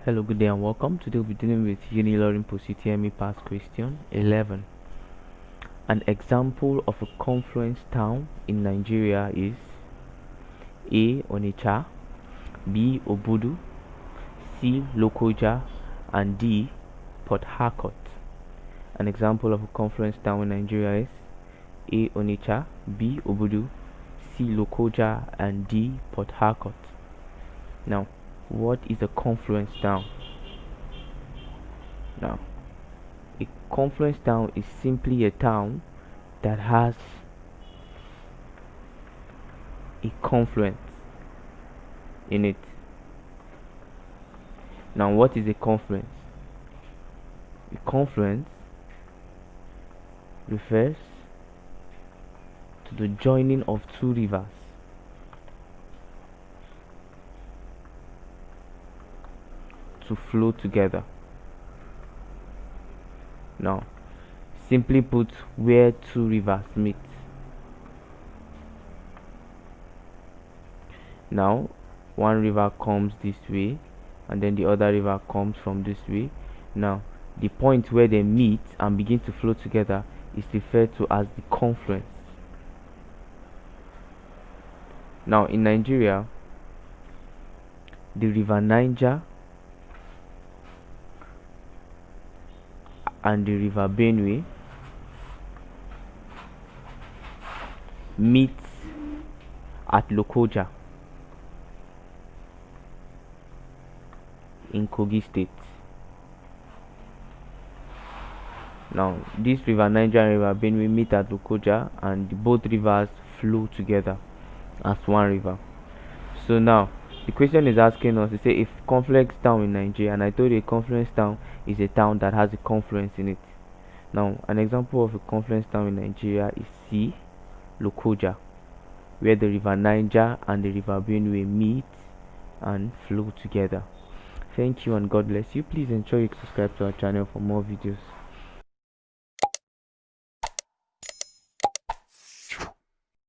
Hello, good day and welcome. Today we'll be dealing with Unilorin post-UTME past question 11. An example of a confluence town in Nigeria is A. Onitsha, B. Obudu, C. Lokoja, and D. Port Harcourt. An example of a confluence town in Nigeria is A. Onitsha, B. Obudu, C. Lokoja, and D. Port Harcourt. Now, what is a confluence town? Now, a confluence town is simply a town that has a confluence in it. Now, what is a confluence? A confluence refers to the joining of two rivers to flow together. Now, simply put, where two rivers meet. Now, one river comes this way and then the other river comes from this way. Now, the point where they meet and begin to flow together is referred to as the confluence. Now, in Nigeria, the river Niger and the river Benue meet at Lokoja in Kogi State. Now, this river Niger and river Benue meet at Lokoja and both rivers flow together as one river. So now, the question is asking us to say if confluence town in Nigeria, and I told you a confluence town is a town that has a confluence in it. Now, an example of a confluence town in Nigeria is C. Lokoja, where the river Niger and the river Benue meet and flow together. Thank you and God bless you. Please ensure you subscribe to our channel for more videos.